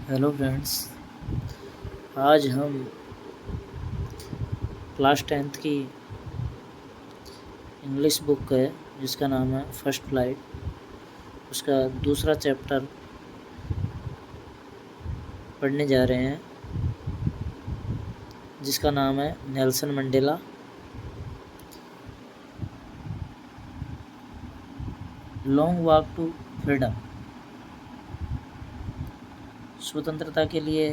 Hello friends. आज हम class 10th की इंग्लिश बुक है जिसका नाम है फर्स्ट फ्लाइट, उसका दूसरा चैप्टर पढ़ने जा रहे हैं जिसका नाम है Nelson Mandela. Long Walk to Freedom. स्वतंत्रता के लिए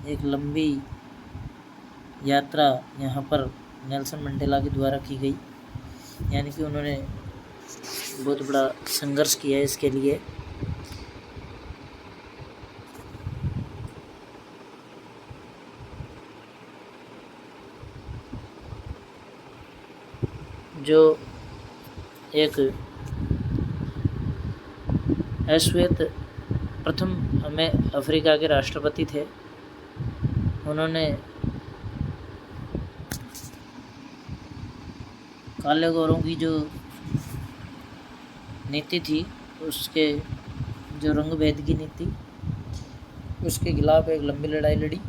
एक लंबी यात्रा यहाँ पर नेल्सन मंडेला के द्वारा की गई, यानी कि उन्होंने बहुत बड़ा संघर्ष किया है इसके लिए। जो एक श्वेत प्रथम हमें अफ्रीका के राष्ट्रपति थे, उन्होंने काले गोरों की जो नीति थी, उसके जो रंग भेद की नीति, उसके खिलाफ एक लंबी लड़ाई लड़ी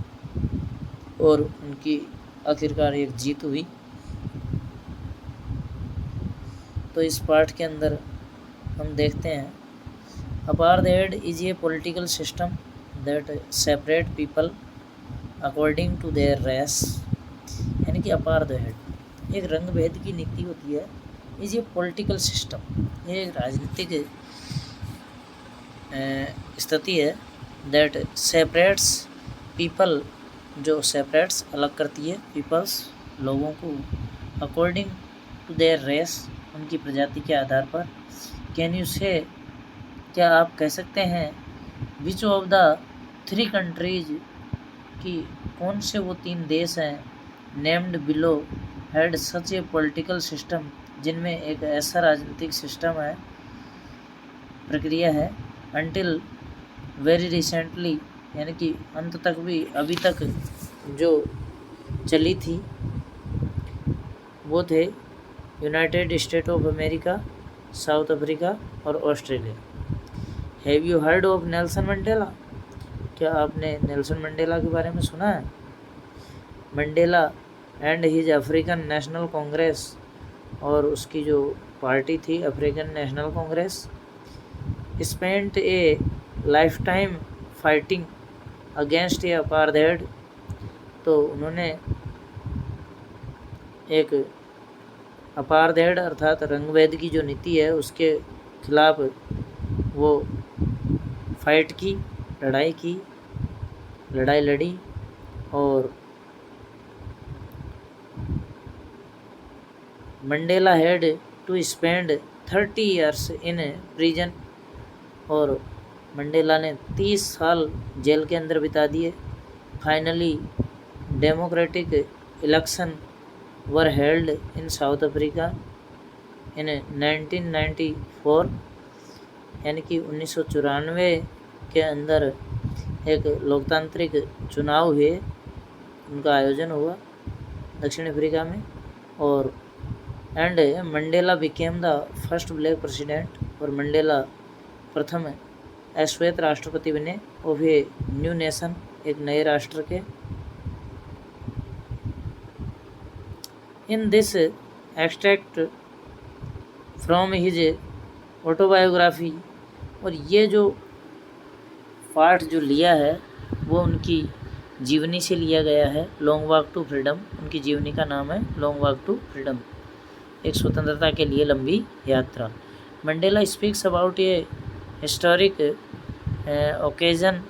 और उनकी आखिरकार एक जीत हुई। तो इस पार्ट के अंदर हम देखते हैं, apartheid is a political system that separate people according to their race. यानी कि अपार्थाइड एक रंग भेद की नीति होती है, इज ए पॉलिटिकल सिस्टम, ये एक राजनीतिक स्थिति है, दैट सेपरेट्स पीपल, जो सेपरेट्स अलग करती है, पीपल्स लोगों को, अकॉर्डिंग टू देयर रेस उनकी प्रजाति के आधार पर। कैन यू से, क्या आप कह सकते हैं, विच ऑफ द 3 कंट्रीज की कौन से वो 3 देश हैं, named below had such A political system, जिनमें एक ऐसा राजनीतिक सिस्टम है, प्रक्रिया है, अनटिल वेरी रिसेंटली, यानी कि अंत तक भी, अभी तक जो चली थी, वो थे United State of America, South Africa और Australia. Have you heard of Nelson Mandela? क्या आपने नेल्सन मंडेला के बारे में सुना है? Mandela and his African National Congress, और उसकी जो पार्टी थी African National Congress, spent a lifetime fighting against a apartheid. तो उन्होंने एक अपार्थाइड अर्थात रंगभेद की जो नीति है उसके खिलाफ वो फाइट की, लड़ाई लड़ी, और Mandela had to spend 30 years in prison, और मंडेला ने 30 साल जेल के अंदर बिता दिए। Finally democratic election were held in South Africa in 1994, यानी कि 1994 के अंदर एक लोकतांत्रिक चुनाव हुए, उनका आयोजन हुआ दक्षिण अफ्रीका में, और and Mandela became the first black president, और मंडेला प्रथम श्वेत राष्ट्रपति बने ऑफ ए न्यू नेशन, एक नए राष्ट्र के। In this extract from his autobiography, और ये जो पार्ट जो लिया है वो उनकी जीवनी से लिया गया है, लॉन्ग वॉक टू फ्रीडम, उनकी जीवनी का नाम है लॉन्ग वॉक टू फ्रीडम, एक स्वतंत्रता के लिए लंबी यात्रा। Mandela speaks about A historic occasion,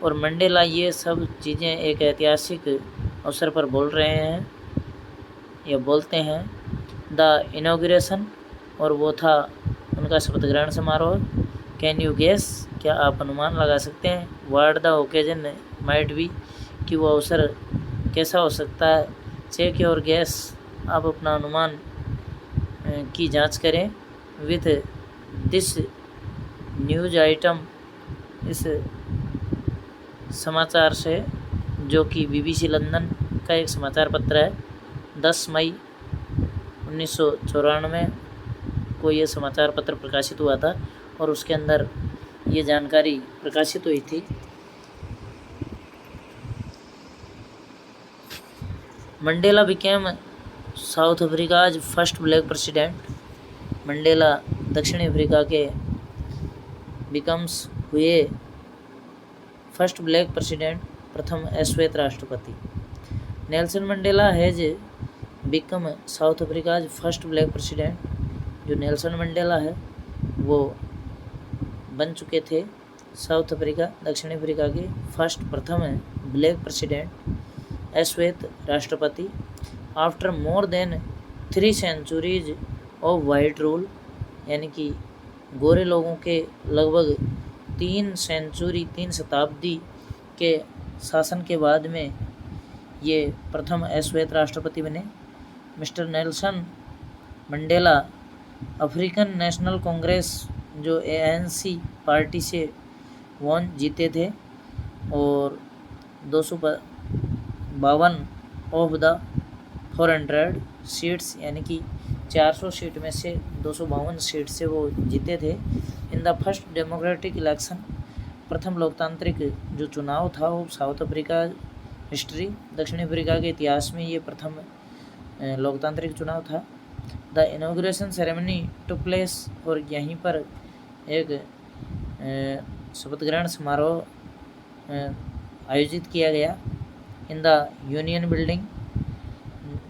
और मंडेला ये सब चीज़ें एक ऐतिहासिक अवसर पर बोल रहे हैं या बोलते हैं, द इनॉग्रेशन, और वो था उनका शपथ ग्रहण समारोह। कैन यू गेस, क्या आप अनुमान लगा सकते हैं, what the occasion might be, कि वो अवसर कैसा हो सकता है। चेक योर गैस, आप अपना अनुमान की जांच करें। विथ दिस न्यूज आइटम, इस समाचार से, जो कि BBC लंदन का एक समाचार पत्र है, 10 मई 1994 को ये समाचार पत्र प्रकाशित हुआ था, और उसके अंदर ये जानकारी प्रकाशित हुई थी Mandela became south Africa's first black president. Mandela दक्षिण अफ्रीका के बिकम्स हुए फर्स्ट ब्लैक प्रेसिडेंट, प्रथम अश्वेत राष्ट्रपति। Nelson Mandela has become south Africa's first black president. जो नेल्सन मंडेला है वो बन चुके थे साउथ अफ्रीका दक्षिण अफ्रीका के प्रथम ब्लैक प्रेसिडेंट, अश्वेत राष्ट्रपति। After more than 3 centuries of white rule, यानी कि गोरे लोगों के लगभग 3 शताब्दी के शासन के बाद में ये प्रथम अश्वेत राष्ट्रपति बने। Mister Nelson Mandela African National Congress जो ANC पार्टी से जीते थे और 252 ऑफ द 400 सीट्स, यानी कि 400 सीट में से 252 सीट से वो जीते थे। In the first democratic election, प्रथम लोकतांत्रिक जो चुनाव था वो साउथ अफ्रीका हिस्ट्री, दक्षिण अफ्रीका के इतिहास में ये प्रथम लोकतांत्रिक चुनाव था। The inauguration ceremony took place, और यहीं पर एक शपथ ग्रहण समारोह आयोजित किया गया। इन द यूनियन बिल्डिंग,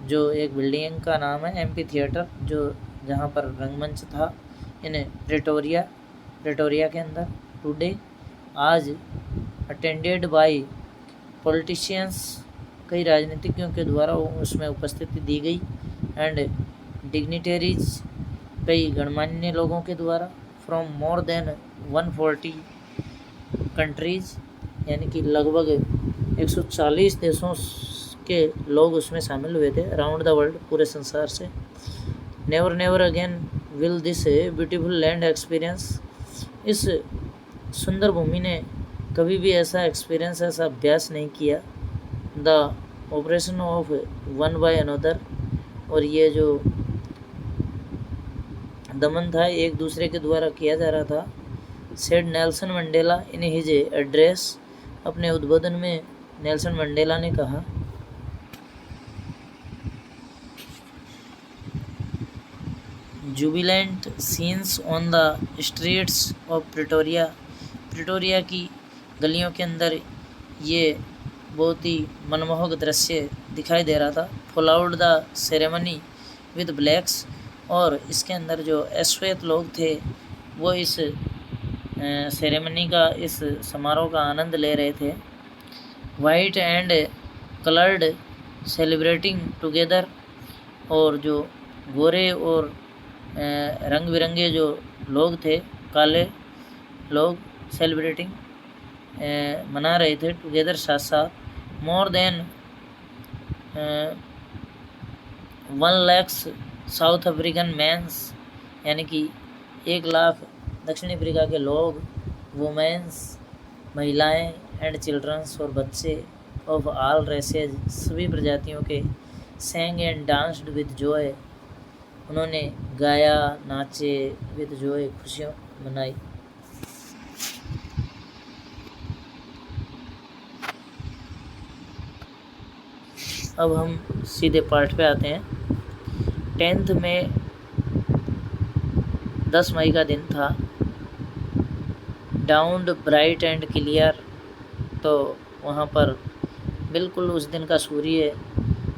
जो एक बिल्डिंग का नाम है MP थिएटर, जो जहाँ पर रंगमंच था, इन प्रेटोरिया के अंदर। टुडे, आज, अटेंडेड बाय पॉलिटिशियंस, कई राजनीतिज्ञों के द्वारा उसमें उपस्थिति दी गई, एंड डिग्निटरीज, कई गणमान्य लोगों के द्वारा, फ्रॉम मोर देन 140 कंट्रीज, यानी कि लगभग 140 देशों के लोग उसमें शामिल हुए थे, अराउंड द वर्ल्ड, पूरे संसार से। Never again will this beautiful land experience, इस सुंदर भूमि ने कभी भी ऐसा एक्सपीरियंस, ऐसा अभ्यास नहीं किया। The oppression of one by another, और ये जो दमन था एक दूसरे के द्वारा किया जा रहा था। Said Nelson Mandela in his address, अपने उद्बोधन में नेल्सन मंडेला ने कहा, Jubilant scenes on the streets of Pretoria की गलियों के अंदर ये बहुत ही मनमोहक दृश्य दिखाई दे रहा था। Followed the ceremony with blacks, और इसके अंदर जो अश्वेत लोग थे वो इस सेरेमनी का, इस समारोह का आनंद ले रहे थे। White and coloured celebrating together, और जो गोरे और रंग बिरंगे जो लोग थे, काले लोग, सेलिब्रेटिंग मना रहे थे टुगेदर, साथ साथ। More than 1 lakh South African men's, यानी कि 1 लाख दक्षिण अफ्रीका के लोग, वुमेंस, महिलाएं, एंड चिल्ड्रंस, और बच्चे, ऑफ ऑल रेसेज, सभी प्रजातियों के, Seng and danced with Joy, उन्होंने गाया, नाचे, विद जॉय, खुशियाँ मनाई। अब हम सीधे पार्ट पे आते हैं। 10 में 10 मई का दिन था। डाउन्ड ब्राइट एंड क्लियर, तो वहाँ पर बिल्कुल उस दिन का सूर्य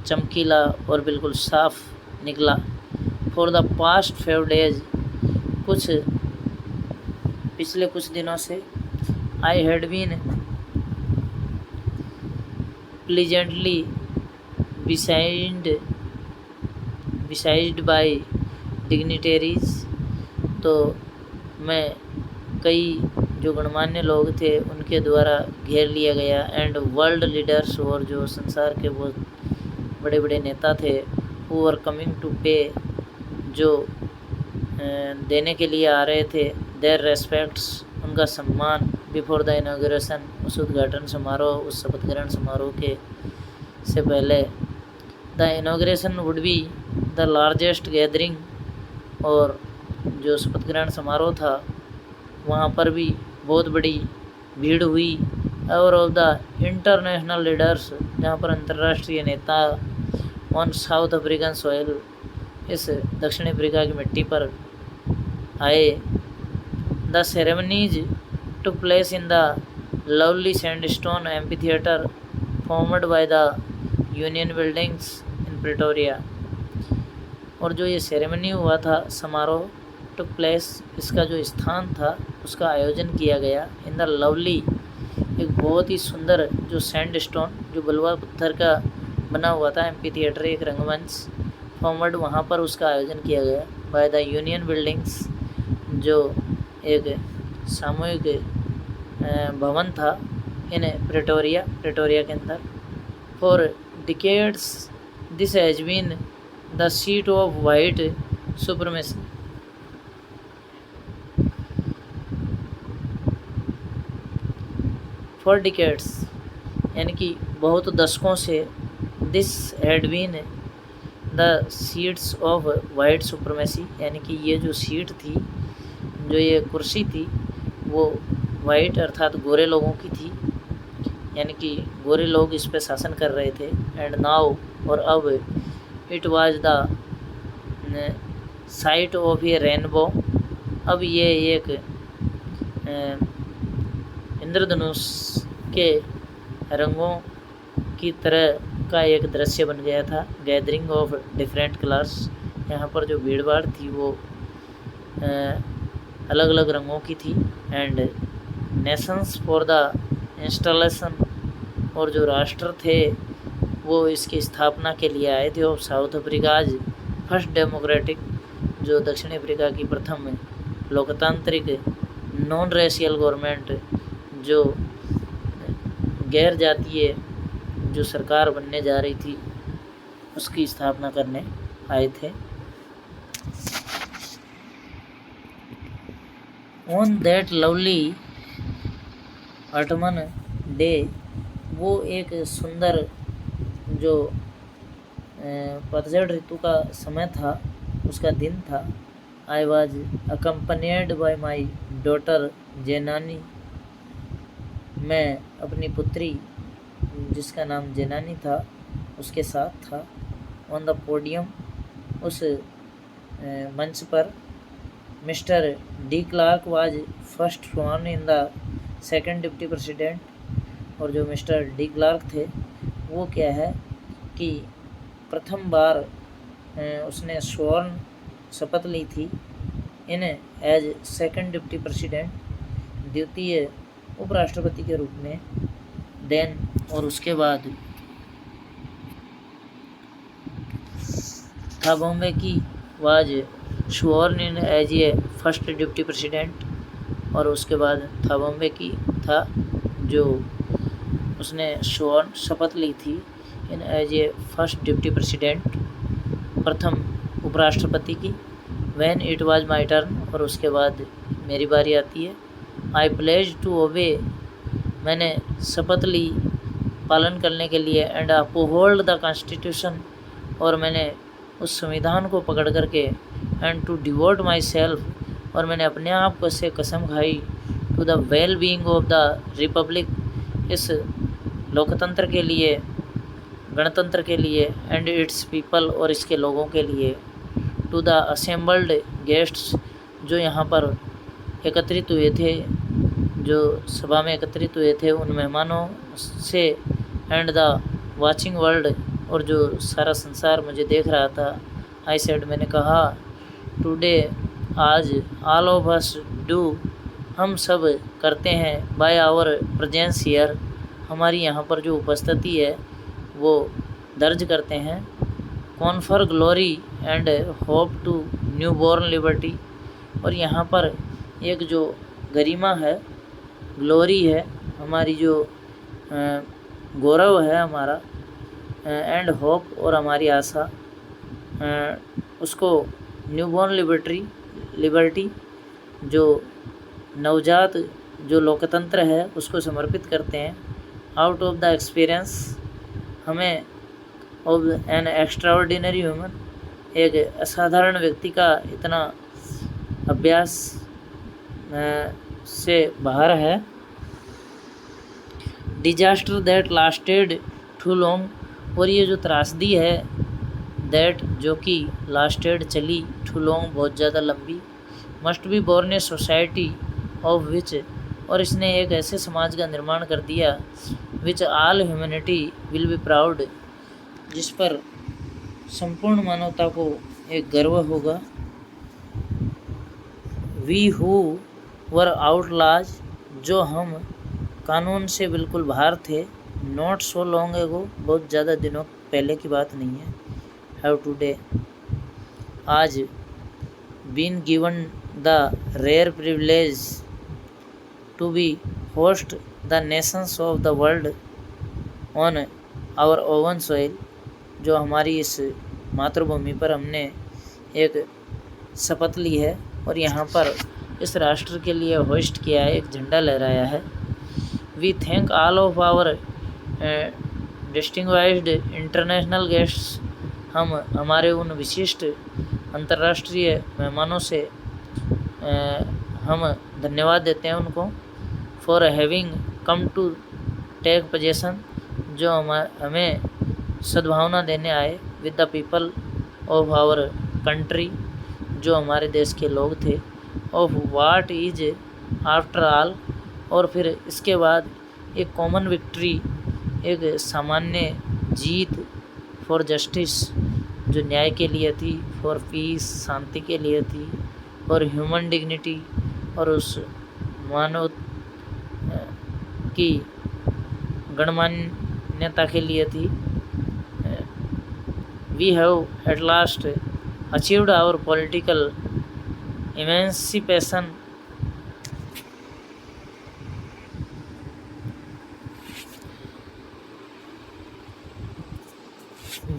चमकीला और बिल्कुल साफ निकला। फॉर द पास्ट 5 डेज, पिछले कुछ दिनों से, I had been pleasantly besieged by dignitaries, तो मैं कई जो गणमान्य लोग थे उनके द्वारा घेर लिया गया, एंड वर्ल्ड लीडर्स, और जो संसार के बहुत बड़े बड़े नेता थे, हु वर कमिंग टू पे, जो देने के लिए आ रहे थे, देयर रेस्पेक्ट्स, उनका सम्मान, बिफोर द इनॉग्रेशन, उस उद्घाटन समारोह, उस शपथ ग्रहण समारोह के से पहले। The inauguration would be the largest gathering, और जो शपथ ग्रहण समारोह था वहाँ पर भी बहुत बड़ी भीड़ हुई। और ऑफ द इंटरनेशनल लीडर्स, जहाँ पर अंतर्राष्ट्रीय नेता, ऑन साउथ अफ्रीकन सॉइल, इस दक्षिण अफ्रीका की मिट्टी पर आए। The ceremonies took place in the lovely sandstone amphitheatre formed by the union buildings in Pretoria. और जो ये सेरेमनी हुआ था, समारोह टुक प्लेस, इसका जो स्थान था उसका आयोजन किया गया इन द लवली, एक बहुत ही सुंदर जो सैंडस्टोन, जो बलुआ पत्थर का बना हुआ था, एम्फीथिएटर एक रंगमंच फॉर्मड, वहाँ पर उसका आयोजन किया गया बाय द यूनियन बिल्डिंग्स, जो एक सामूहिक भवन था इन प्रिटोरिया के अंदर। For decades this has been the seat of white supremacy. For decades यानी कि बहुत दशकों से, this had been the seats of white supremacy, यानी कि ये जो सीट थी, जो ये कुर्सी थी, वो वाइट अर्थात गोरे लोगों की थी, यानी कि गोरे लोग इस पे शासन कर रहे थे। एंड नाउ, और अब, it was the site of A rainbow, अब ये एक इंद्रधनुष के रंगों की तरह का एक दृश्य बन गया था। गैदरिंग ऑफ डिफरेंट कलर्स, यहाँ पर जो भीड़ भाड़ थी वो अलग अलग रंगों की थी। And Nations for the installation, और जो राष्ट्र थे वो इसकी स्थापना के लिए आए थे। और साउथ अफ्रीकाज फर्स्ट डेमोक्रेटिक, जो दक्षिण अफ्रीका की प्रथम लोकतांत्रिक नॉन रेशियल गवर्नमेंट, जो गैर जातीय जो सरकार बनने जा रही थी, उसकी स्थापना करने आए थे। On that lovely ottoman day, वो एक सुंदर जो पतझड़ ऋतु का समय था, उसका दिन था। I was accompanied by my daughter Zenani, मैं अपनी पुत्री जिसका नाम जेनानी था उसके साथ था। ऑन द पोडियम, उस मंच पर, mister de Klerk was first sworn in the second deputy president, और जो मिस्टर डी क्लार्क थे वो क्या है कि प्रथम बार उसने स्वर्ण शपथ ली थी in as second deputy president, द्वितीय उपराष्ट्रपति के रूप में। देन, और उसके बाद Thabo Mbeki was sworn in as a first deputy president, और उसके बाद थॉबो म्बेकी था जो उसने स्वर्ण शपथ ली थी in as a first deputy president, प्रथम उपराष्ट्रपति की। When it was my turn, और उसके बाद मेरी बारी आती है। आई प्लेज टू ओबे, मैंने शपथ ली पालन करने के लिए। एंड अपहोल्ड द कॉन्स्टिट्यूशन, और मैंने उस संविधान को पकड़ करके। And to devote myself, और मैंने अपने आप को से कसम खाई। To the well being of the republic, इस लोकतंत्र के लिए, गणतंत्र के लिए। एंड इट्स पीपल, और इसके लोगों के लिए। टू द असेंबल्ड गेस्ट्स, जो यहाँ पर एकत्रित हुए थे, जो सभा में एकत्रित हुए थे, उन मेहमानों से। एंड द वाचिंग वर्ल्ड, और जो सारा संसार मुझे देख रहा था। आई सेड, मैंने कहा। टुडे, आज, ऑल ऑफ अस डू, हम सब करते हैं। बाय आवर प्रेजेंस हियर, हमारी यहाँ पर जो उपस्थिति है वो दर्ज करते हैं। Confer glory and hope to newborn liberty, और यहाँ पर एक जो गरिमा है, ग्लोरी है, हमारी जो गौरव है हमारा, एंड होप, और हमारी आशा, उसको न्यू बॉर्न लिबर्टी, जो नवजात जो लोकतंत्र है उसको समर्पित करते हैं। आउट ऑफ द एक्सपीरियंस, हमें ऑफ एन एक्स्ट्राऑर्डिनरी ह्यूमन, एक असाधारण व्यक्ति का इतना अभ्यास से बाहर है। Disaster that lasted too long, और ये जो त्रासदी है दैट जो कि लास्टेड चली टू लॉन्ग बहुत ज़्यादा लंबी, must be born a society of which और इसने एक ऐसे समाज का निर्माण कर दिया which all humanity will be proud जिस पर संपूर्ण मानवता को एक गर्व होगा। वी हु वर आउटलाज जो हम कानून से बिल्कुल बाहर थे, नॉट सो लॉन्ग एगो बहुत ज़्यादा दिनों पहले की बात नहीं है, हैव टुडे आज been given the rare privilege to be host the nations of the world on our own soil जो हमारी इस मातृभूमि पर हमने एक शपथ ली है और यहाँ पर इस राष्ट्र के लिए होस्ट किया है, एक झंडा लहराया है। We thank all of our distinguished international guests हम हमारे उन विशिष्ट अंतर्राष्ट्रीय मेहमानों से हम धन्यवाद देते हैं उनको। For having come to take possession जो हमें सद्भावना देने आए with the people of our country जो हमारे देश के लोग थे, of what is after all और फिर इसके बाद एक कॉमन विक्ट्री एक सामान्य जीत, फॉर जस्टिस जो न्याय के लिए थी, फॉर पीस शांति के लिए थी, और ह्यूमन डिग्निटी और उस मानव की गणमान्यता के लिए थी। We have at last achieved our political emancipation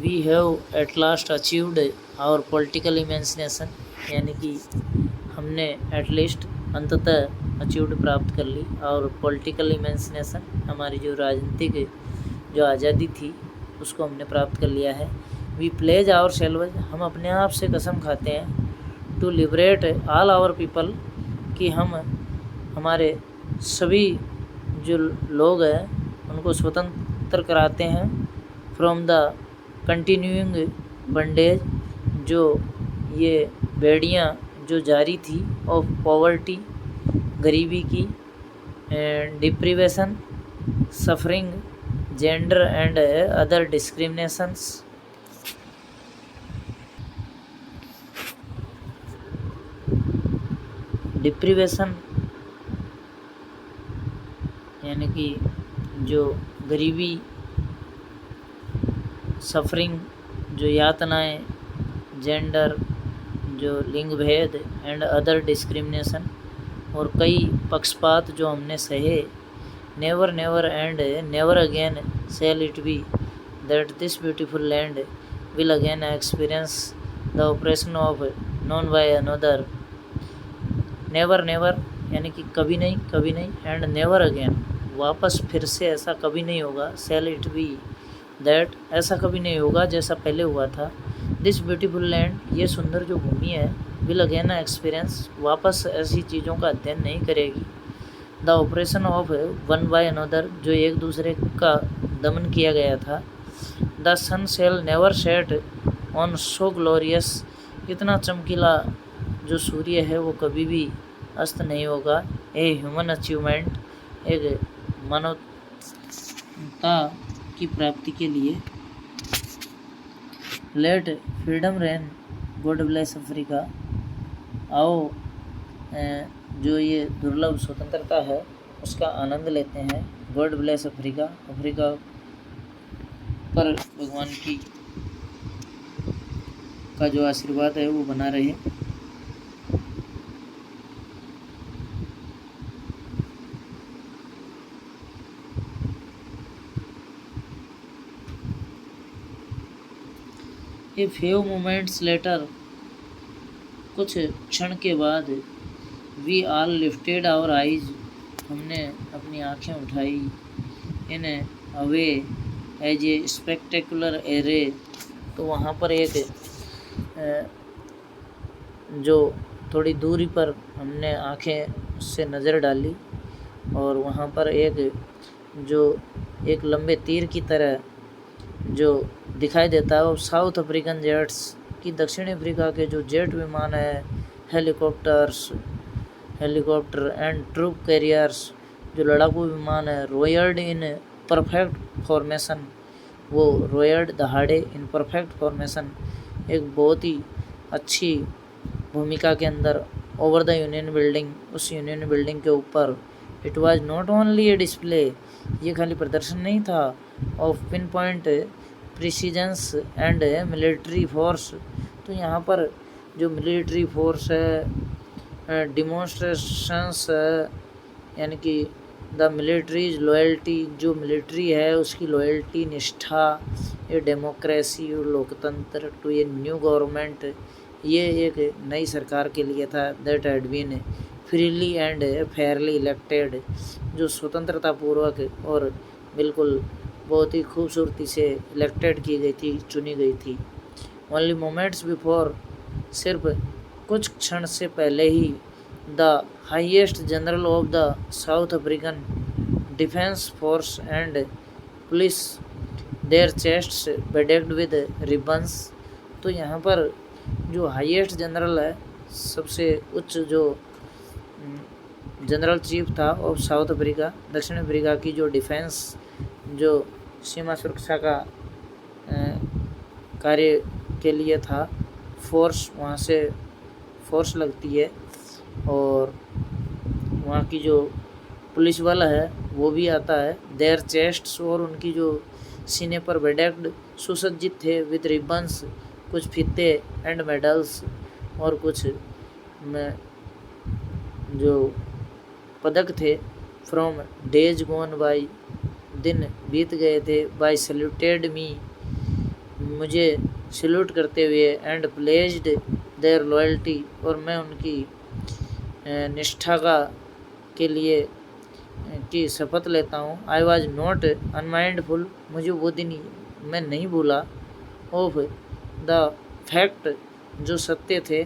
we have at last achieved our political emancipation यानी कि हमने एटलीस्ट अंततः अचीव्ड प्राप्त कर ली। और पॉलिटिकल इमेंसिनेशन हमारी जो राजनीतिक जो आज़ादी थी उसको हमने प्राप्त कर लिया है। वी प्लेज आवर सेल्वज हम अपने आप से कसम खाते हैं to liberate all our people कि हम हमारे सभी जो लोग हैं उनको स्वतंत्र कराते हैं फ्रॉम द कंटिन्यूइंग बंडेज जो ये बेड़ियाँ जो जारी थी ऑफ पॉवर्टी गरीबी की, deprivation suffering gender and other discriminations. Deprivation यानी कि जो गरीबी, सफरिंग जो यातनाएं, जेंडर जो लिंग भेद एंड अदर डिस्क्रिमिनेशन और कई पक्षपात जो हमने सहे। Never never and never again shall it be that this beautiful land will again experience the oppression of none by another. Never never यानी कि कभी नहीं एंड नेवर अगेन वापस फिर से ऐसा कभी नहीं होगा। शैल इट बी दैट ऐसा कभी नहीं होगा जैसा पहले हुआ था। दिस ब्यूटीफुल लैंड ये सुंदर जो भूमि है, विल अगेन एक्सपीरियंस वापस ऐसी चीज़ों का अध्ययन नहीं करेगी। The oppression of one by another जो एक दूसरे का दमन किया गया था। The sun shall never set on so glorious इतना चमकीला जो सूर्य है वो कभी भी अस्त नहीं होगा। ए ह्यूमन अचीवमेंट एक मानवता की प्राप्ति के लिए। Let freedom reign God bless Africa आओ जो ये दुर्लभ स्वतंत्रता है उसका आनंद लेते हैं। गॉड ब्लेस अफ्रीका अफ्रीका पर भगवान की का जो आशीर्वाद है वो बना रहे। ए फ्यू मोमेंट्स लेटर कुछ क्षण के बाद we all lifted our eyes हमने अपनी आँखें उठाई। In awe as a spectacular array तो वहाँ पर एक जो थोड़ी दूरी पर हमने आँखें से नज़र डाली और वहाँ पर एक जो एक लंबे तीर की तरह जो दिखाई देता है वो साउथ अफ्रीकन जेट्स कि दक्षिण अफ्रीका के जो जेट विमान है, हेलीकॉप्टर एंड ट्रूप कैरियर्स, जो लड़ाकू विमान है, रोयर्ड इन परफेक्ट फॉर्मेशन, वो रोयर्ड दहाड़े इन परफेक्ट फॉर्मेशन, एक बहुत ही अच्छी भूमिका के अंदर ओवर द यूनियन बिल्डिंग, उस यूनियन बिल्डिंग के ऊपर। It was not only a display, ये खाली प्रदर्शन नहीं था, of pinpoint precisions and military force. तो यहाँ पर जो मिलिट्री फोर्स है, डिमॉन्स्ट्रेशंस है, यानी कि द मिलिट्रीज लॉयल्टी, जो मिलिट्री है उसकी लॉयल्टी, निष्ठा, ये डेमोक्रेसी और लोकतंत्र टू ए न्यू गवर्नमेंट, ये एक नई सरकार के लिए था। That had been freely and fairly elected, जो स्वतंत्रतापूर्वक और बिल्कुल बहुत ही खूबसूरती से इलेक्टेड की गई थी, चुनी गई थी। ओनली मोमेंट्स बिफोर, सिर्फ कुछ क्षण से पहले ही, the highest general of the South African defence force and police their chests bedecked with ribbons. तो यहाँ पर जो हाईएस्ट जनरल है, सबसे उच्च जो जनरल चीफ था ऑफ साउथ अफ्रीका, दक्षिण अफ्रीका की जो डिफेंस, जो सीमा सुरक्षा का कार्य के लिए था, फोर्स, वहाँ से फोर्स लगती है, और वहाँ की जो पुलिस वाला है वो भी आता है। देयर चेस्ट्स, और उनकी जो सीने पर बेडेक्ड, सुसज्जित थे, विद रिबन्स, कुछ फीते, एंड मेडल्स, और कुछ में जो पदक थे, फ्रॉम डेज गोन बाई, दिन बीत गए थे, बाई सल्यूटेड मी, मुझे सल्यूट करते हुए, एंड प्लेज्ड देयर लॉयल्टी, और मैं उनकी निष्ठा के लिए की शपथ लेता हूँ। आई वॉज नॉट अनमाइंडफुल, मुझे वो दिन मैं नहीं भूला, ऑफ द फैक्ट, जो सत्य थे,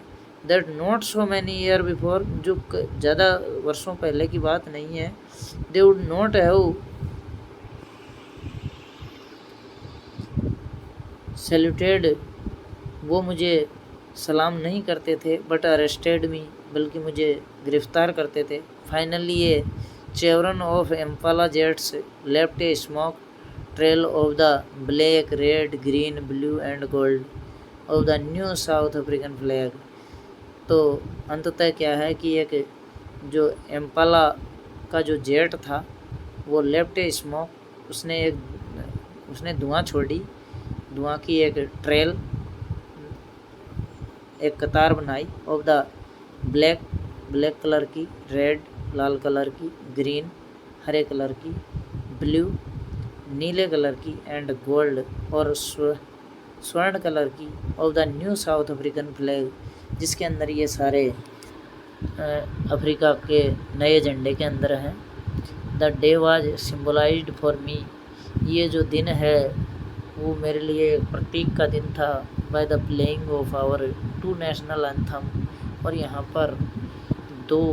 that not so many year before, जो ज़्यादा वर्षों पहले की बात नहीं है, they would not have saluted, वो मुझे सलाम नहीं करते थे, बट अरेस्टेड मी, बल्कि मुझे गिरफ्तार करते थे। फाइनली ये chevron of Impala jets left a smoke trail of the black, red, green, blue and gold of the new South African flag. तो अंततः क्या है कि एक जो एम्पाला का जो जेट था वो लेफ्ट ए स्मोक, उसने धुआं छोड़ी, धुआं की एक ट्रेल, एक कतार बनाई, of the black, black colour की, रेड, लाल कलर की, ग्रीन, हरे कलर की, ब्लू, नीले कलर की, एंड गोल्ड, और स्वर्ण कलर की, of the new South African flag, जिसके अंदर ये सारे अफ्रीका के नए झंडे के अंदर हैं। The day was symbolised for me, ये जो दिन है वो मेरे लिए एक प्रतीक का दिन था, by the playing of our two national anthems, और यहाँ पर दो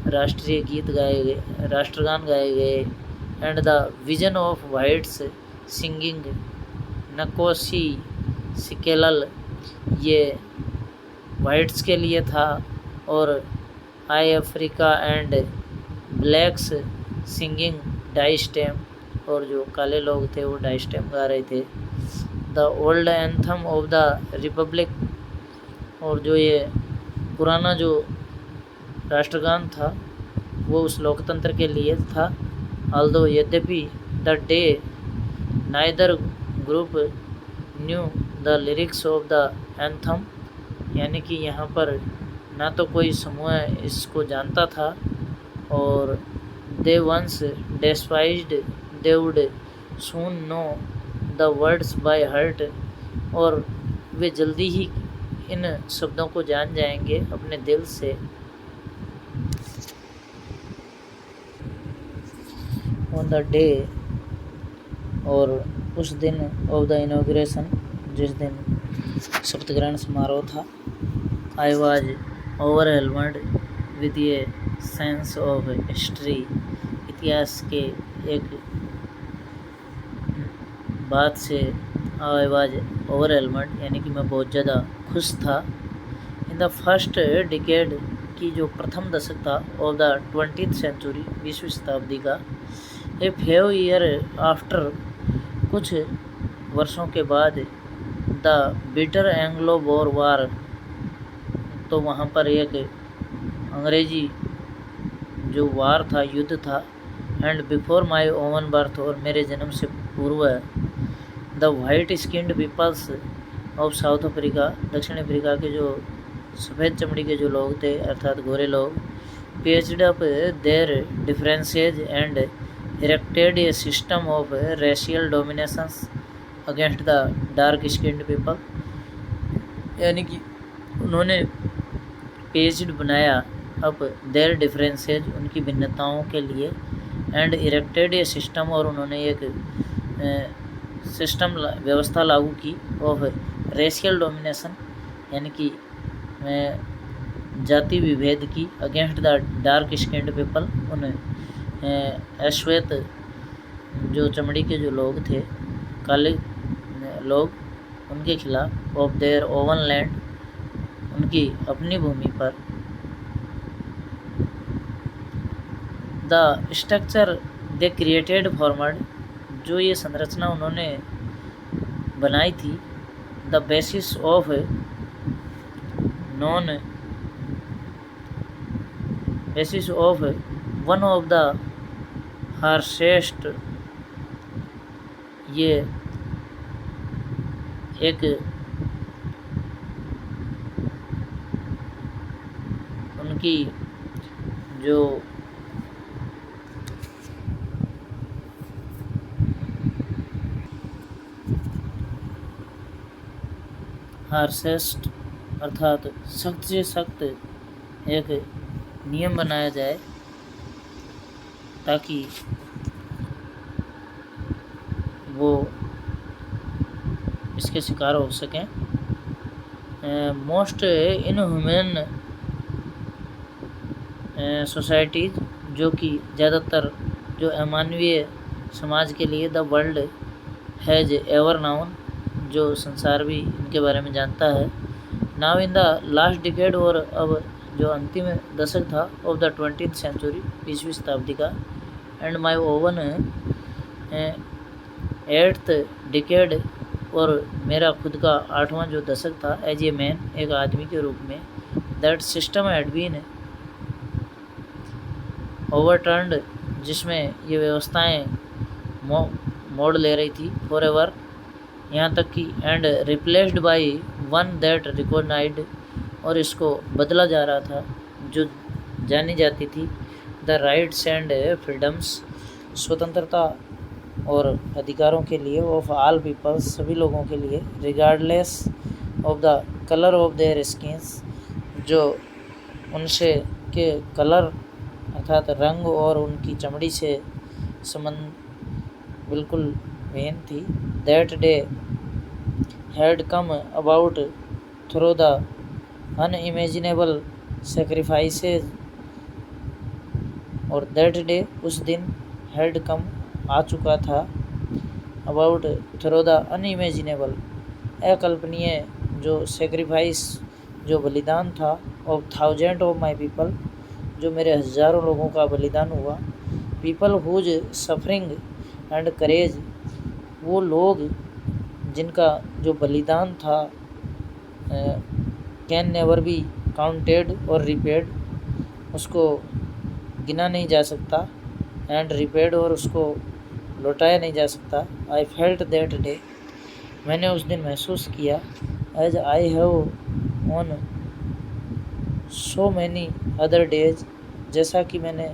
राष्ट्रीय गीत गाए गए, राष्ट्रगान गाए गए, and the vision of whites singing Nkosi Sikelel, ये वाइट्स के लिए था, और iAfrika and blacks singing Die Stem, और जो काले लोग थे वो डाई स्टेम गा रहे थे। The old anthem of the Republic, और जो ये पुराना जो राष्ट्रगान था वो उस लोकतंत्र के लिए था। ऑल्दो, यद्यपि, the day neither group new the lyrics of the anthem, यानी कि यहाँ पर ना तो कोई समूह इसको जानता था, और they once despised they would soon know the words by heart, और वे जल्दी ही इन शब्दों को जान जाएंगे अपने दिल से। ऑन द डे, और उस दिन, ऑफ द इनॉग्रेशन, जिस दिन शपथ ग्रहण समारोह था, I was overwhelmed with a sense of history, इतिहास के एक बात से आई वाज ओवरवेलम्ड, यानी कि मैं बहुत ज़्यादा खुश था। इन द फर्स्ट डिकेड की जो प्रथम दशक था ऑफ द 20th सेंचुरी, 20वीं शताब्दी का, ए फेव ईयर आफ्टर, कुछ वर्षों के बाद, द बिटर एंग्लो बोर वार, तो वहाँ पर एक अंग्रेजी जो वार था, युद्ध था, and before my own birth, और मेरे जन्म से पूर्व, the white skinned peoples of South Africa, दक्षिण अफ्रीका के जो सफ़ेद चमड़ी के जो लोग थे, अर्थात गोरे लोग, paged up their differences and erected a system of racial dominations against the dark skinned people, यानी कि उन्होंने पेज्ड बनाया अप देयर डिफरेंसेज, उनकी भिन्नताओं के लिए, एंड इरेक्टेड ए सिस्टम, और उन्होंने एक सिस्टम व्यवस्था लागू की ऑफ रेशियल डोमिनेशन, यानी कि जाति विभेद की, against the dark skinned people, उन अश्वेत जो चमड़ी के जो लोग थे, काले लोग, उनके खिलाफ, ऑफ देयर ओवन लैंड, उनकी अपनी भूमि पर, the structure they created formed, जो ये संरचना उन्होंने बनाई थी, the basis of non basis of one of the harshest, ये एक उनकी जो हार्शेस्ट अर्थात सख्त से सख्त एक नियम बनाया जाए ताकि वो इसके शिकार हो सकें। मोस्ट इनह्यूमन सोसाइटीज़, जो कि ज़्यादातर जो अमानवीय समाज के लिए, the world has ever noun, जो संसार भी इनके बारे में जानता है, now in the last decade, और अब जो अंतिम दशक था ऑफ द 20th सेंचुरी, 20वीं शताब्दी का, and my oven 8th decade, और मेरा खुद का 8वां जो दशक था, एज ए मैन, एक आदमी के रूप में, that system had been overturned, जिसमें ये व्यवस्थाएं मोड़ ले रही थी, फॉर एवर, यहाँ तक कि, and replaced by one that recognised, और इसको बदला जा रहा था जो जानी जाती थी, द राइट्स एंड फ्रीडम्स, स्वतंत्रता और अधिकारों के लिए, ऑफ ऑल पीपल्स, सभी लोगों के लिए, regardless of the colour of their skins, जो उनसे के कलर अर्थात रंग और उनकी चमड़ी से संबंध बिल्कुल विहीन थी, that day had come about through the unimaginable सेक्रीफाइसेज, और दैट डे, उस दिन, हैड कम, आ चुका था, अबाउट थ्रू द अनइमेजिनेबल, अकल्पनीय जो सेक्रीफाइस, जो बलिदान था, of thousand of my people, जो मेरे हज़ारों लोगों का बलिदान हुआ, people whose suffering and courage, वो लोग जिनका जो बलिदान था, कैन नेवर बी काउंटेड और रिपेड, उसको गिना नहीं जा सकता, एंड रिपेड, और उसको लौटाया नहीं जा सकता। आई फेल्ट दैट डे, मैंने उस दिन महसूस किया, as I have on so many other days, जैसा कि मैंने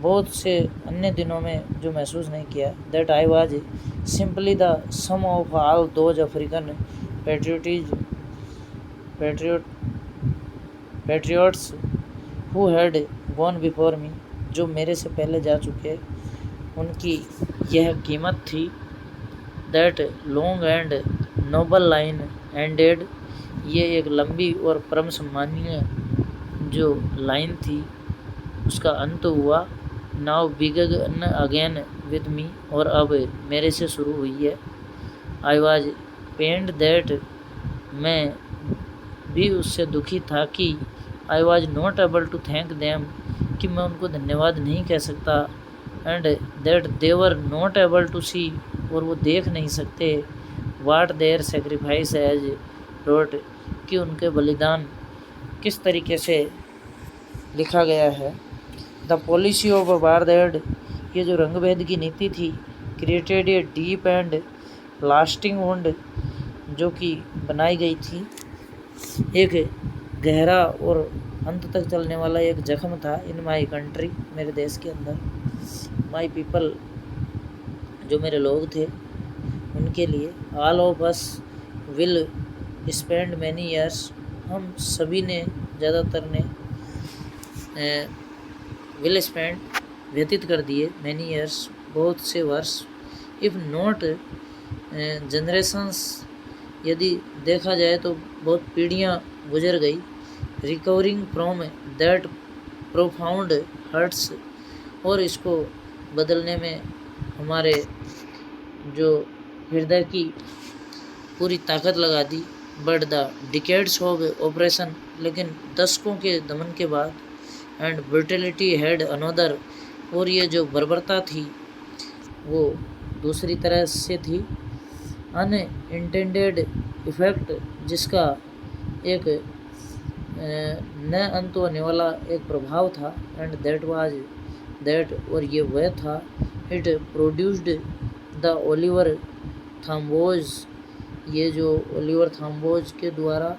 बहुत से अन्य दिनों में जो महसूस नहीं किया, that I was simply the sum of all those African patriots who had gone before me, जो मेरे से पहले जा चुके, उनकी यह कीमत थी, that long and noble line ended, ये एक लंबी और परम सम्मानीय जो लाइन थी उसका अंत हुआ, now began again with me, और अब मेरे से शुरू हुई है, आई वॉज पेन्ड दैट, मैं भी उससे दुखी था कि I was not able to thank them, कि मैं उनको धन्यवाद नहीं कह सकता, and that they were not able to see, और वो देख नहीं सकते, what their sacrifice has wrought, कि उनके बलिदान किस तरीके से लिखा गया है। द पॉलिसी ऑफ अबारदैड, ये जो रंगभेद की नीति थी, created a deep and lasting wound, जो कि बनाई गई थी, एक गहरा और अंत तक चलने वाला एक जख्म था। इन माई कंट्री, मेरे देश के अंदर, माई पीपल, जो मेरे लोग थे उनके लिए, all of us will spend many years, हम सभी ने, ज़्यादातर ने, विल स्पेंड, व्यतीत कर दिए, मैनी ईयर्स, बहुत से वर्ष, इफ़ नॉट जनरेशंस, यदि देखा जाए तो बहुत पीढ़ियाँ गुजर गई, recovering from that profound hurts, और इसको बदलने में हमारे जो हृदय की पूरी ताकत लगा दी। But the decades of oppression, लेकिन दशकों के दमन के बाद, एंड ब्रुटलिटी हैड अनदर, और ये जो बर्बरता थी वो दूसरी तरह से थी, अनइंटेंडेड इफेक्ट, जिसका एक न अंत होने वाला एक प्रभाव था, एंड दैट वाज दैट, और ये वह था, it produced the Oliver Tambos, ये जो ओलिवर थॉम्बोज के द्वारा,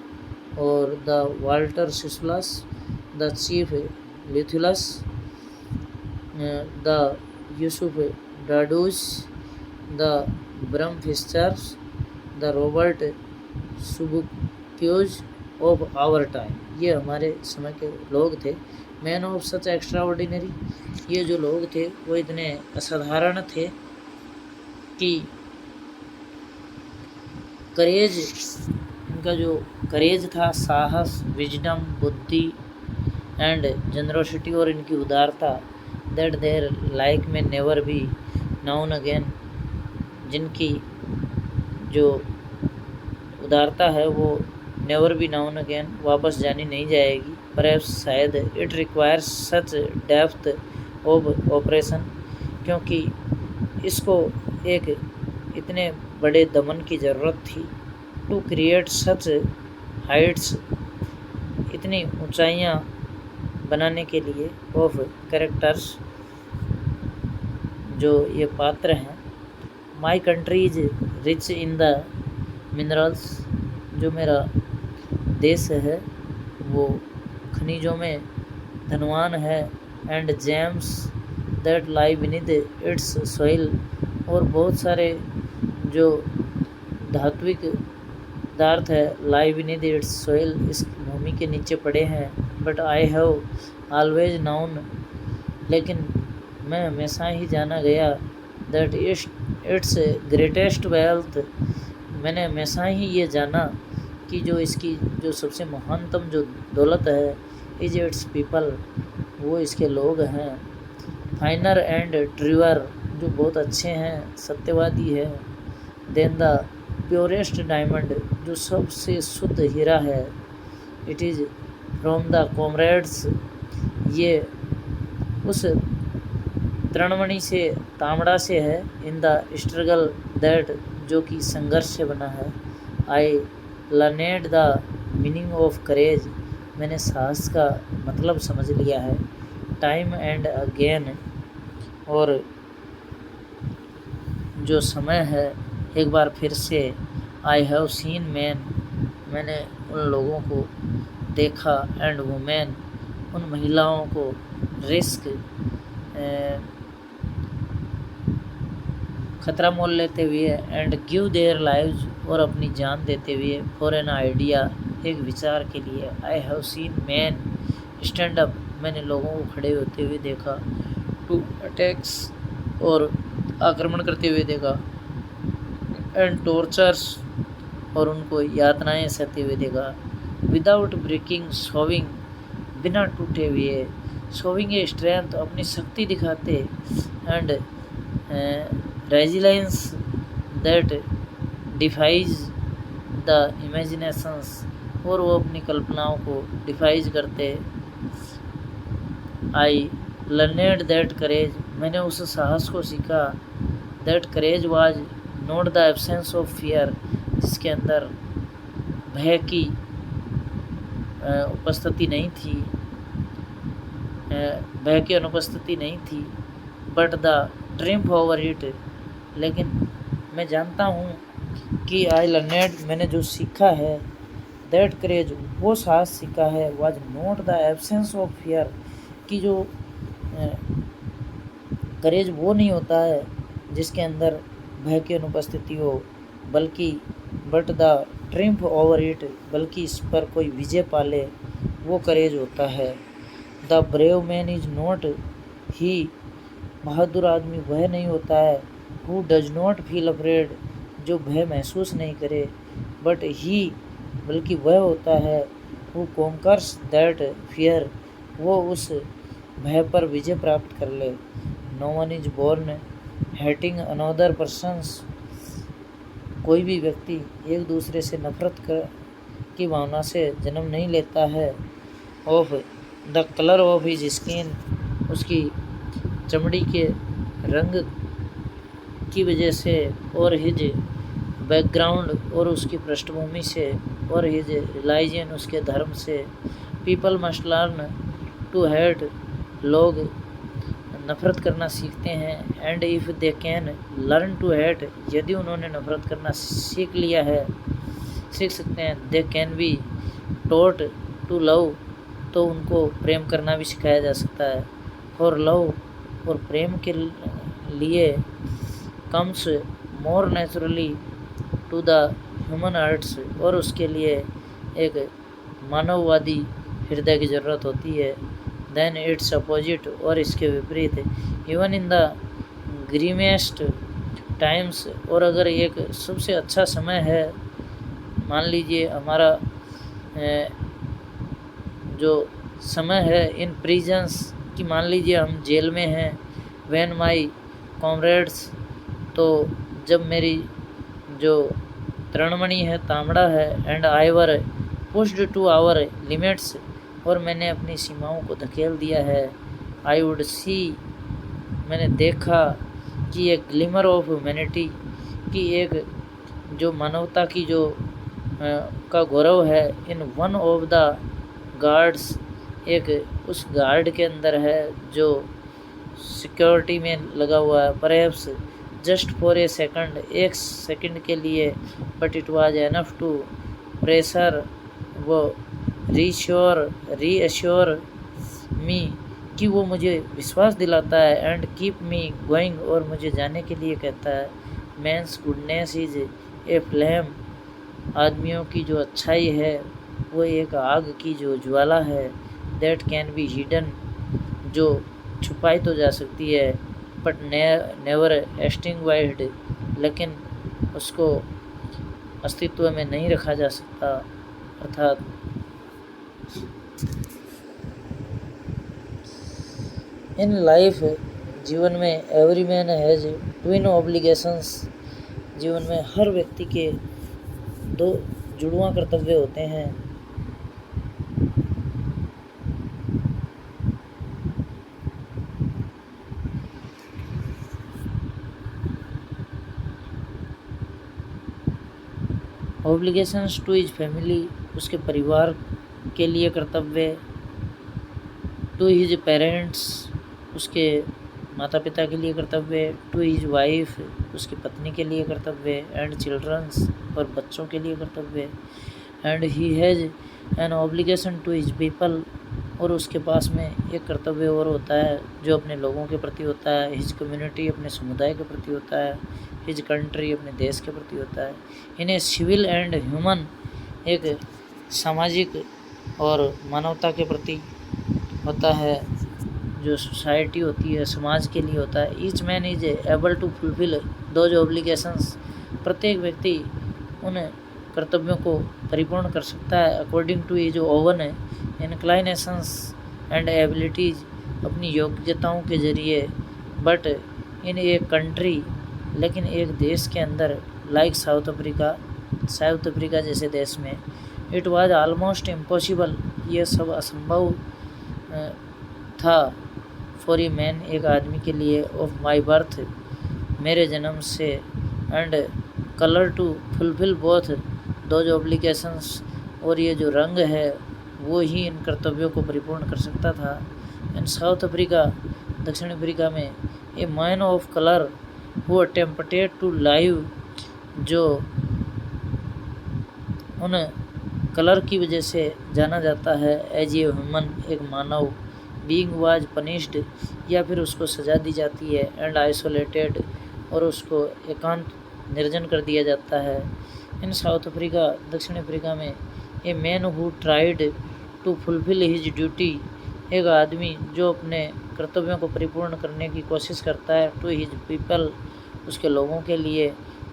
और the Walter Sisulus, the Chief Luthulis, the Yusuf Dadoos, the Bram Fischers, the Robert Sobukwes of our time, ये हमारे समय के लोग थे। Man of such extraordinary, ये जो लोग थे वो इतने असाधारण थे कि करेज, इनका जो करेज था, साहस, विजडम, बुद्धि एंड जनरोसिटी, और इनकी उदारता, दैट देयर लाइक में नेवर बी नाउन अगेन, जिनकी जो उदारता है वो नेवर बी नाउन अगेन, वापस जानी नहीं जाएगी। परहैप्स, शायद, it requires such depth of operation, क्योंकि इसको एक इतने बड़े दमन की ज़रूरत थी, टू क्रिएट सच हाइट्स, इतनी ऊंचाइयां बनाने के लिए, ऑफ कैरेक्टर्स, जो ये पात्र हैं। My country is rich in the minerals, जो मेरा देश है वो खनिजों में धनवान है, and James that lie beneath it's soil, और बहुत सारे जो धात्विक पदार्थ है, लाई बीनीथ इट्स सॉइल, इस भूमि के नीचे पड़े हैं। But I have always noun, लेकिन मैं हमेशा ही जाना गया, दैट इट्स ग्रेटेस्ट वेल्थ, मैंने हमेशा ही ये जाना कि जो इसकी जो सबसे महानतम जो दौलत है, इज इट्स पीपल, वो इसके लोग हैं। फाइनर एंड ट्रूअर, जो बहुत अच्छे हैं, सत्यवादी है। देन द प्योरेस्ट डायमंड, जो सबसे शुद्ध हीरा है। It is from the comrades, ये उस तृणमणि से, तांबड़ा से है। इन द स्ट्रगल दैट, जो कि संघर्ष से बना है। I learned the meaning of courage, मैंने साहस का मतलब समझ लिया है। टाइम एंड अगेन, और जो समय है एक बार फिर से। आई हैव सीन मैन, मैंने उन लोगों को देखा, एंड वुमेन, उन महिलाओं को, रिस्क, खतरा मोल लेते हुए, एंड गिव देयर लाइव्स, और अपनी जान देते हुए, फॉर एन आइडिया, एक विचार के लिए। I have seen man stand up, मैंने लोगों को खड़े होते हुए देखा। टू अटैक्स, और आक्रमण करते हुए देखा। एंड टॉर्चर्स, और उनको यातनाएं सहते हुए देखा। विदाउट ब्रेकिंग, शोविंग, बिना टूटे हुए, शोविंग ए स्ट्रेंथ, अपनी शक्ति दिखाते। And resilience that defies the imaginations, और वो अपनी कल्पनाओं को डिफाइज करते। आई लर्नेड दैट करेज, मैंने उस साहस को सीखा। That courage was not the absence of fear, जिसके अंदर भय की उपस्थिति नहीं थी, भय की अनुपस्थिति नहीं थी, but the triumph over it, लेकिन मैं जानता हूँ कि आई लर्नेड, मैंने जो सीखा है, दैट करेज, वो साहस सीखा है, was not the absence of fear, कि जो करेज वो नहीं होता है जिसके अंदर भय की अनुपस्थिति हो, बल्कि but the triumph over it, बल्कि इस पर कोई विजय पाले, वो करेज होता है। The brave man is not he, बहादुर आदमी वह नहीं होता है, who does not feel afraid, जो भय महसूस नहीं करे, बट ही, बल्कि वह होता है, हु कॉन्कर्स दैट फियर, वो उस भय पर विजय प्राप्त कर ले। No one is born hating another persons, कोई भी व्यक्ति एक दूसरे से नफरत की भावना से जन्म नहीं लेता है। Of the colour of his skin, उसकी चमड़ी के रंग की वजह से, और हिज बैकग्राउंड, और उसकी पृष्ठभूमि से, और हिज रिलाइजन, उसके धर्म से। People must learn to hate, लोग नफ़रत करना सीखते हैं। And if they can learn to hate, यदि उन्होंने नफ़रत करना सीख लिया है, सीख सकते हैं। They can be taught to love, तो उनको प्रेम करना भी सिखाया जा सकता है। फॉर लव, और प्रेम के लिए, comes more naturally to the human hearts, और उसके लिए एक मानववादी हृदय की ज़रूरत होती है। देन इट्स अपोजिट, और इसके विपरीत। Even in the grimmest times, और अगर एक सबसे अच्छा समय है, मान लीजिए हमारा जो समय है इन प्रिजन्स, कि मान लीजिए हम जेल में हैं। व्हेन माई कॉमरेड्स, तो जब मेरी जो तृणमणि है, तांबड़ा है, and I were pushed to our limits, और मैंने अपनी सीमाओं को धकेल दिया है। आई वुड सी, मैंने देखा कि एक ग्लिमर ऑफ ह्यूमैनिटी, कि एक जो मानवता की जो का गौरव है, in one of the guards, एक उस गार्ड के अंदर है जो सिक्योरिटी में लगा हुआ है। Perhaps just for a second, एक सेकंड के लिए, but it was enough to pressure, वो रीअश्योर मी, कि वो मुझे विश्वास दिलाता है। एंड कीप मी गोइंग, और मुझे जाने के लिए कहता है। Man's goodness is a flame, आदमियों की जो अच्छाई है वो एक आग की जो ज्वाला है। दैट कैन बी हिडन, जो छुपाई तो जा सकती है, बट नेवर एक्सटिंग्विश्ड, लेकिन उसको अस्तित्व में नहीं रखा जा सकता। अर्थात इन लाइफ, जीवन में, every man has twin obligations, जीवन में हर व्यक्ति के दो जुड़वां कर्तव्य होते हैं। ऑब्लिगेशंस टू हिज फैमिली, उसके परिवार के लिए कर्तव्य। टू हिज पेरेंट्स, उसके माता पिता के लिए कर्तव्य। टू हिज वाइफ, उसकी पत्नी के लिए कर्तव्य। एंड चिल्ड्रंस, और बच्चों के लिए कर्तव्य। And he has an obligation to his people, और उसके पास में एक कर्तव्य और होता है जो अपने लोगों के प्रति होता है। हिज कम्युनिटी, अपने समुदाय के प्रति होता है। हिज कंट्री, अपने देश के प्रति होता है। इन ए सिविल एंड ह्यूमन, एक सामाजिक और मानवता के प्रति होता है, जो सोसाइटी होती है, समाज के लिए होता है। Each man is able to fulfil those obligations, प्रत्येक व्यक्ति उन कर्तव्यों को परिपूर्ण कर सकता है। According to his own inclinations and abilities, अपनी योग्यताओं के जरिए। बट इन ए कंट्री, लेकिन एक देश के अंदर, लाइक साउथ अफ्रीका जैसे देश में इट वाज ऑलमोस्ट इम्पॉसिबल, ये सब असंभव था फॉर ए मैन, एक आदमी के लिए, ऑफ माई बर्थ, मेरे जन्म से, and colour to fulfil both those obligations, और ये जो रंग है वो ही इन कर्तव्यों को परिपूर्ण कर सकता था। इन साउथ अफ्रीका, दक्षिण अफ्रीका में, a man of colour who attempted to live, जो उन कलर की वजह से जाना जाता है, एज ए ह्यूमन, एक मानव, बीइंग वाज पनिश्ड, या फिर उसको सजा दी जाती है, एंड आइसोलेटेड, और उसको एकांत निर्जन कर दिया जाता है। इन साउथ अफ्रीका, दक्षिण अफ्रीका में, a man who tried to fulfil his duty, एक आदमी जो अपने कर्तव्यों को परिपूर्ण करने की कोशिश करता है, टू हिज पीपल, उसके लोगों के लिए,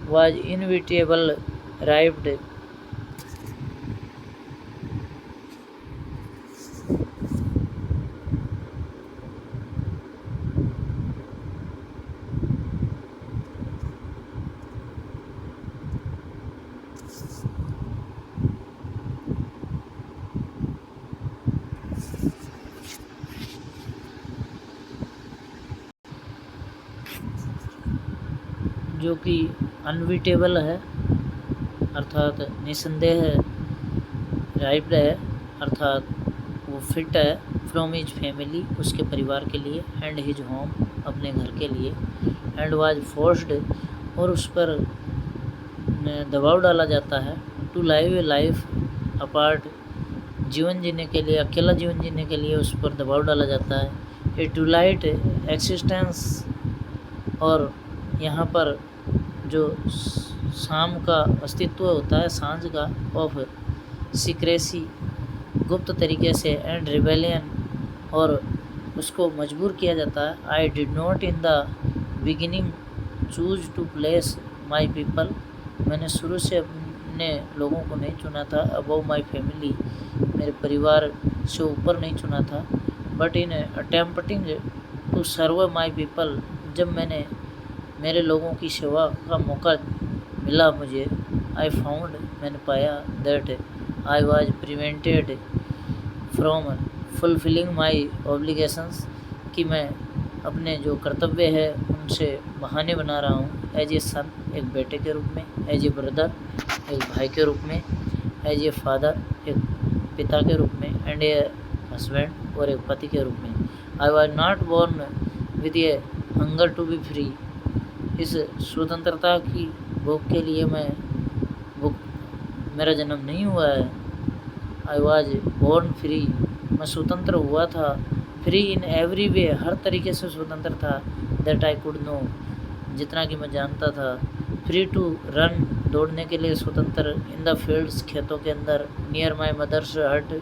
वाज इनविटेबल राइव्ड, जो कि अनविटेबल है अर्थात निसंदेह है, राइप्ड है अर्थात वो फिट है, फ्रॉम हिज फैमिली, उसके परिवार के लिए, एंड हिज होम, अपने घर के लिए, एंड वाज फोर्स्ड, और उस पर दबाव डाला जाता है, to live a life apart, जीवन जीने के लिए, अकेला जीवन जीने के लिए उस पर दबाव डाला जाता है, ए टू लाइट एक्सिस्टेंस, और यहाँ पर जो शाम का अस्तित्व होता है, सांझ का, ऑफ सीक्रेसी, गुप्त तरीके से, एंड रिबेलियन, और उसको मजबूर किया जाता है। I did not in the beginning choose to place my people, मैंने शुरू से अपने लोगों को नहीं चुना था, अबव माई फैमिली, मेरे परिवार से ऊपर नहीं चुना था, but in attempting to serve my people, जब मैंने मेरे लोगों की सेवा का मौका मिला मुझे, आई फाउंड, मैंने पाया, that I was prevented from fulfilling my obligations, कि मैं अपने जो कर्तव्य है उनसे बहाने बना रहा हूँ, एज ए सन, एक बेटे के रूप में, एज ए ब्रदर, एक भाई के रूप में, एज ए फादर, एक पिता के रूप में, एंड ए हस्बैंड, और एक पति के रूप में। I was not born with a hunger to be free, इस स्वतंत्रता की भूख के लिए मेरा जन्म नहीं हुआ है। आई वॉज बोर्न फ्री, मैं स्वतंत्र हुआ था, फ्री इन एवरी वे, हर तरीके से स्वतंत्र था, दैट आई कुड नो, जितना कि मैं जानता था, फ्री टू रन, दौड़ने के लिए स्वतंत्र, इन द फील्ड्स, खेतों के अंदर, नियर माई मदर्स हट,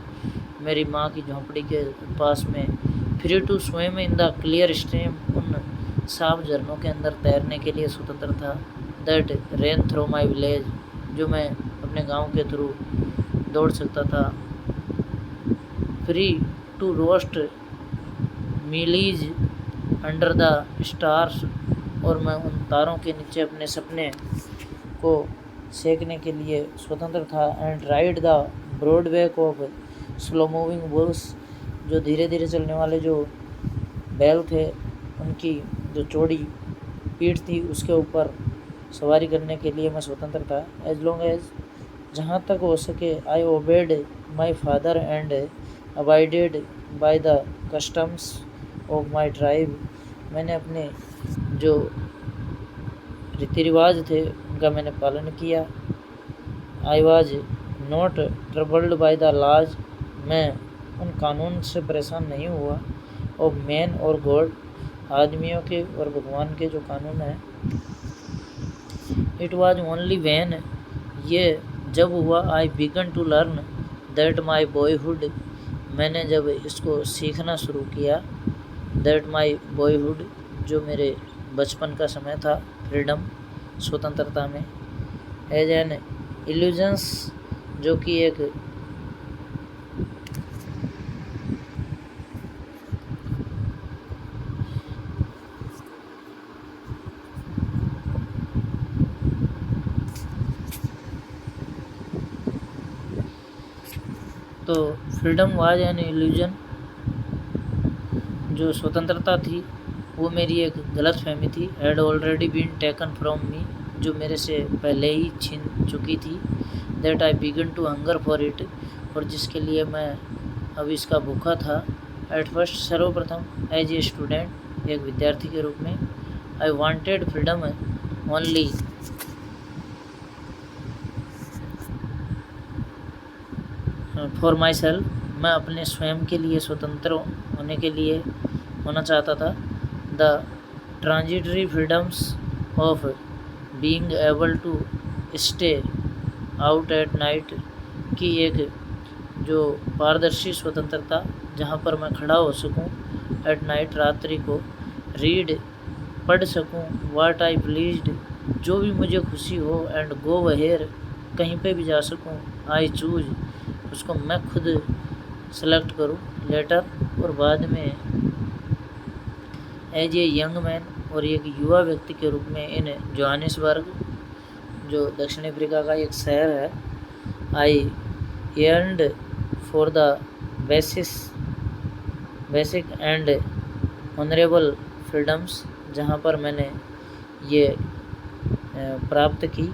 मेरी माँ की झोंपड़ी के पास में, free to swim in the clear stream, उन साफ झरनों के अंदर तैरने के लिए स्वतंत्र था, that ran through my village, जो मैं अपने गांव के थ्रू दौड़ सकता था, free to roast mealies under the stars, और मैं उन तारों के नीचे अपने सपने को सेकने के लिए स्वतंत्र था, and ride the broad back of slow moving bulls, जो धीरे धीरे चलने वाले जो बैल थे उनकी जो चौड़ी पीठ थी उसके ऊपर सवारी करने के लिए मैं स्वतंत्र था, एज लॉन्ग एज, जहाँ तक हो सके, I obeyed my father and abided by the customs of my tribe, मैंने अपने जो रीति रिवाज थे उनका मैंने पालन किया, I was not troubled by the laws, मैं उन कानून से परेशान नहीं हुआ, ऑफ मैन और गॉड, आदमियों के और भगवान के जो कानून हैं, इट वॉज ओनली वैन, ये जब हुआ, I began to learn that my boyhood, मैंने जब इसको सीखना शुरू किया, दैट माई बॉयहुड, जो मेरे बचपन का समय था, फ्रीडम, स्वतंत्रता में, एज एन इल्यूजन्स, जो कि एक तो फ्रीडम वाज एन इल्यूजन, जो स्वतंत्रता थी वो मेरी एक गलत फहमी थी, had already been taken from me, जो मेरे से पहले ही छीन चुकी थी, that I began to hunger for it, और जिसके लिए मैं अब इसका भूखा था। एट फर्स्ट, सर्वप्रथम, एज ए स्टूडेंट, एक विद्यार्थी के रूप में, I wanted freedom only for myself, मैं अपने स्वयं के लिए स्वतंत्र होने के लिए होना चाहता था। The transitory freedoms of being able to stay out at night, की एक जो पारदर्शी स्वतंत्रता जहाँ पर मैं खड़ा हो सकूँ एट नाइट, रात्रि को, रीड, पढ़ सकूँ, वाट आई प्लीज्ड, जो भी मुझे खुशी हो, एंड गो वेयर, कहीं पे भी जा सकूँ, आई चूज, उसको मैं खुद सेलेक्ट करूँ, लेटर, और बाद में एज ए यंग मैन, और एक युवा व्यक्ति के रूप में, इन जोहानिसबर्ग, जो दक्षिण अफ्रीका का एक शहर है, I yearned for the basic and honourable freedoms, जहाँ पर मैंने ये प्राप्त की,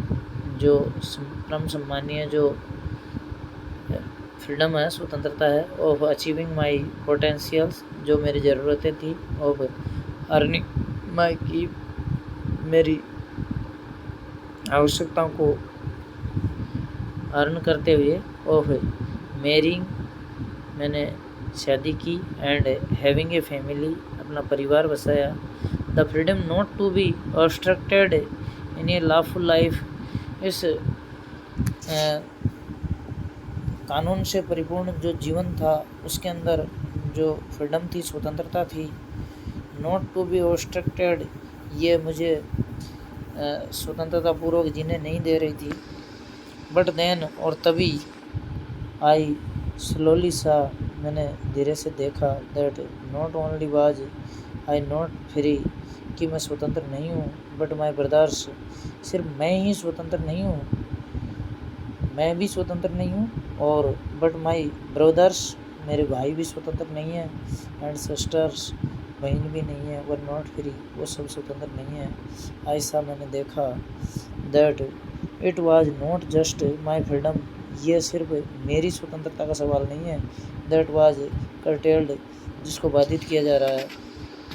जो परम सम्मानीय जो फ्रीडम है, स्वतंत्रता है, ऑफ अचीविंग माई पोटेंशियल्स, जो मेरी ज़रूरतें थी, ऑफ अर्निंग माई की, मेरी आवश्यकताओं को अर्न करते हुए, ऑफ मैरिंग, मैंने शादी की, एंड हैविंग ए फैमिली, अपना परिवार बसाया, the freedom not to be obstructed in a lawful life, इस कानून से परिपूर्ण जो जीवन था उसके अंदर जो फ्रीडम थी, स्वतंत्रता थी, नॉट टू बी ऑब्स्ट्रक्टेड, ये मुझे स्वतंत्रतापूर्वक जीने नहीं दे रही थी। बट देन, और तभी, आई स्लोली सा, मैंने धीरे से देखा, that not only was I not free, कि मैं स्वतंत्र नहीं हूँ, बट माई ब्रदर्स, सिर्फ मैं ही स्वतंत्र नहीं हूँ, मैं भी स्वतंत्र नहीं हूँ, और बट माई ब्रदर्स, मेरे भाई भी स्वतंत्र नहीं है, एंड सिस्टर्स, बहन भी नहीं है, वर नॉट फ्री, वो सब स्वतंत्र नहीं है। ऐसा मैंने देखा, that it was not just my freedom, ये सिर्फ मेरी स्वतंत्रता का सवाल नहीं है, दैट वाज कर्टेल्ड, जिसको बाधित किया जा रहा है,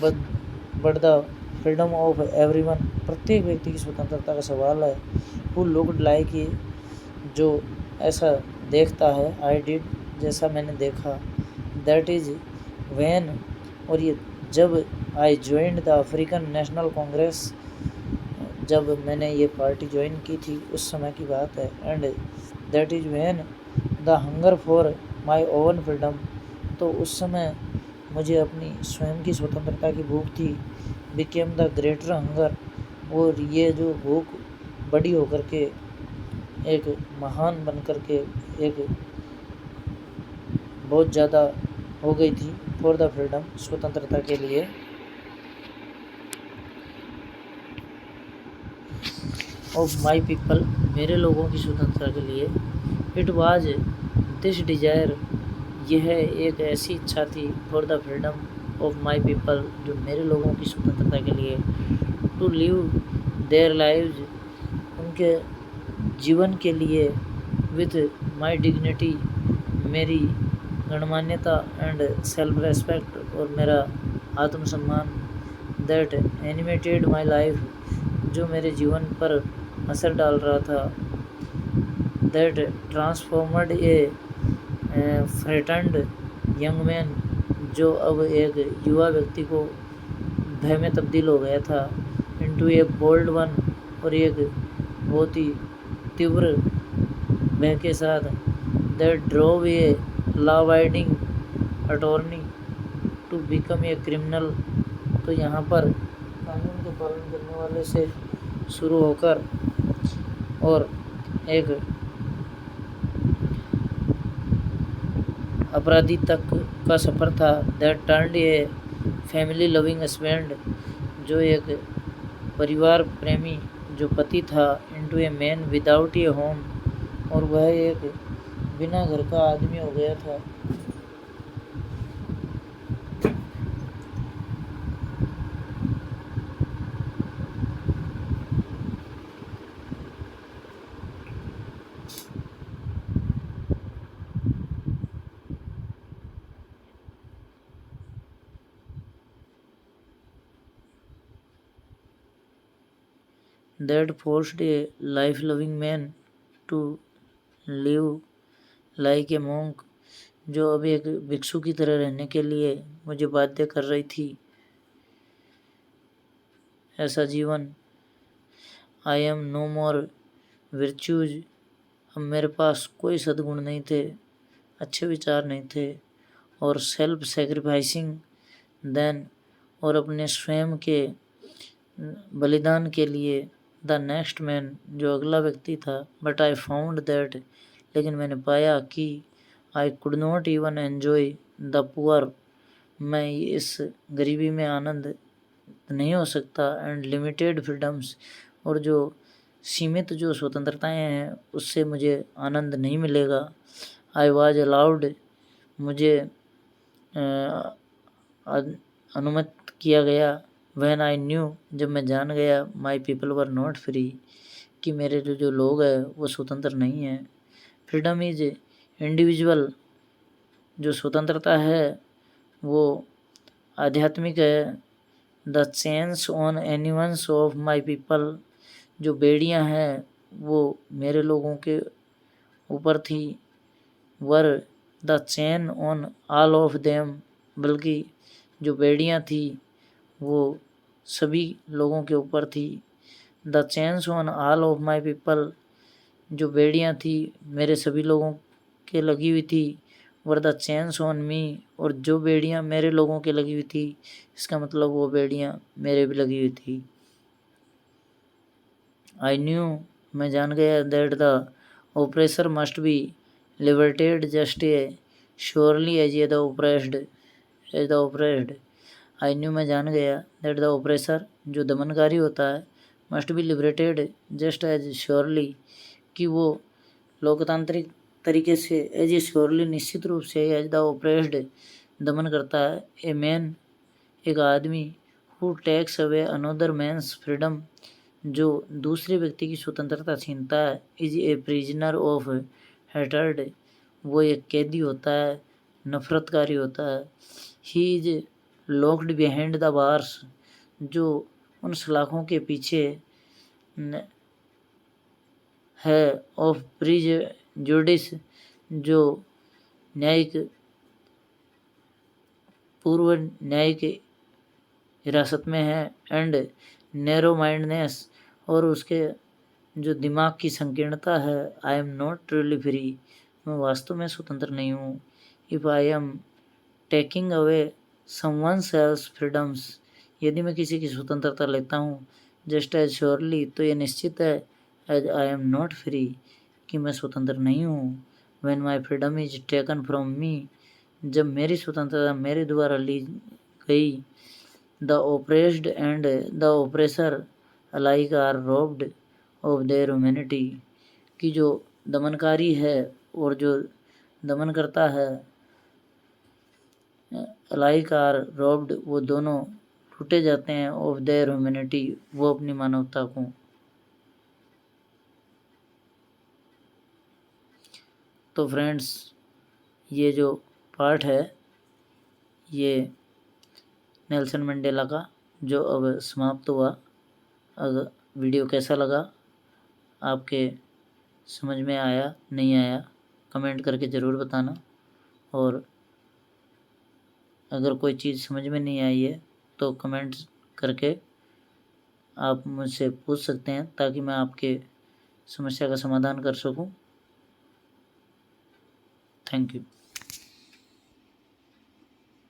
but the freedom of everyone, प्रत्येक व्यक्ति की स्वतंत्रता का सवाल है, हु लुक्ड लाइक ये, जो ऐसा देखता है, आई डिड, जैसा मैंने देखा, दैट इज़ व्हेन, और ये जब, आई joined the African National Congress, जब मैंने ये पार्टी ज्वाइन की थी उस समय की बात है, and that is when the hunger for my oven freedom, तो उस समय मुझे अपनी स्वयं की स्वतंत्रता की भूख थी, बिकेम द ग्रेटर हंगर, और ये जो भूख बड़ी होकर के, एक महान बन कर के, एक बहुत ज़्यादा हो गई थी, फॉर द फ्रीडम, स्वतंत्रता के लिए, ऑफ माई पीपल, मेरे लोगों की स्वतंत्रता के लिए, इट वाज दिस डिजायर, यह एक ऐसी इच्छा थी, for the freedom of my people, जो मेरे लोगों की स्वतंत्रता के लिए, टू लिव देयर लाइव्स, उनके जीवन के लिए, विथ माई डिग्निटी, मेरी गणमान्यता, एंड सेल्फ रेस्पेक्ट, और मेरा आत्मसम्मान, दैट एनिमेटेड माई लाइफ, जो मेरे जीवन पर असर डाल रहा था, that transformed a frightened young man, जो अब एक युवा व्यक्ति को भय में तब्दील हो गया था, इनटू ए बोल्ड वन, और एक बहुत ही तीव्र भय के साथ, that drove a law abiding attorney to become a criminal, तो यहाँ पर कानून के पालन करने वाले से शुरू होकर और एक अपराधी तक का सफ़र था, that turned a family loving husband, जो एक परिवार प्रेमी जो पति था, into a man without A home, और वह एक बिना घर का आदमी हो गया था। That forced a life-loving man to live like a monk, जो अब एक भिक्षु की तरह रहने के लिए मुझे बाध्य कर रही थी। ऐसा जीवन। आई एम नो मोर विर्च्यूज, अब मेरे पास कोई सद्गुण नहीं थे, अच्छे विचार नहीं थे। और सेल्फ सेक्रीफाइसिंग देन, और अपने स्वयं के बलिदान के लिए द नेक्स्ट मैन, जो अगला व्यक्ति था। बट आई फाउंड दैट, लेकिन मैंने पाया कि I could not even enjoy the poor, मैं इस गरीबी में आनंद नहीं हो सकता। एंड लिमिटेड फ्रीडम्स, और जो सीमित जो स्वतंत्रताएं हैं उससे मुझे आनंद नहीं मिलेगा। आई वॉज अलाउड, मुझे अनुमत किया गया। व्हेन आई न्यू, जब मैं जान गया। My people were not free, कि मेरे जो लोग हैं वो स्वतंत्र नहीं हैं। फ्रीडम इज इंडिविजुअल, जो स्वतंत्रता है वो आध्यात्मिक है। The chains on anyone's of my people, जो बेड़ियां हैं वो मेरे लोगों के ऊपर थी। Were the chain on all of them, बल्कि जो बेड़ियां थी वो सभी लोगों के ऊपर थी। The chains on all of my people, जो बेड़ियां थी मेरे सभी लोगों के लगी हुई थी। Were the chains on me, और जो बेड़ियां मेरे लोगों के लगी हुई थी, इसका मतलब वो बेड़ियां मेरे भी लगी हुई थी। आई न्यू, मैं जान गया। That the oppressor must be liberated just as surely as the oppressed. I knew, मैं जान गया। दैट द ओप्रेसर, जो दमनकारी होता है, must be liberated just as surely, कि वो लोकतांत्रिक तरीके से एज ए श्योरली, निश्चित रूप से, एज द ओप्रेस्ड, दमन करता है। ए मैन, एक आदमी, who takes away another man's freedom, जो दूसरे व्यक्ति की स्वतंत्रता छीनता है। Is a prisoner of hatred, वो एक कैदी होता है, नफरतकारी होता है। He is locked behind the bars, जो उन सलाखों के पीछे है। ऑफ प्रिजुडिस, जो न्यायिक, पूर्व न्यायिक हिरासत में है। एंड नैरो माइंडनेस, और उसके जो दिमाग की संकीर्णता है। आई एम नॉट ट्रूली फ्री, मैं वास्तव में स्वतंत्र नहीं हूँ। If I am taking away someone's else freedoms, यदि मैं किसी की स्वतंत्रता लेता हूँ, जस्ट एज श्योरली, तो ये निश्चित है, as I am not free, कि मैं स्वतंत्र नहीं हूँ। When my freedom is taken from me, जब मेरी स्वतंत्रता मेरे द्वारा ली गई। The oppressed and the oppressor alike are robbed of their humanity, कि जो दमनकारी है और जो दमन करता है, अलाइक आर रोब्ड, वो दोनों लूटे जाते हैं। ऑफ देयर ह्यूमैनिटी, वो अपनी मानवता को। तो फ्रेंड्स, ये जो पार्ट है ये नेल्सन मंडेला का, जो अब समाप्त हुआ। अगर वीडियो कैसा लगा, आपके समझ में आया नहीं आया, कमेंट करके ज़रूर बताना। और अगर कोई चीज़ समझ में नहीं आई है तो कमेंट करके आप मुझसे पूछ सकते हैं, ताकि मैं आपके समस्या का समाधान कर सकूं। Thank you.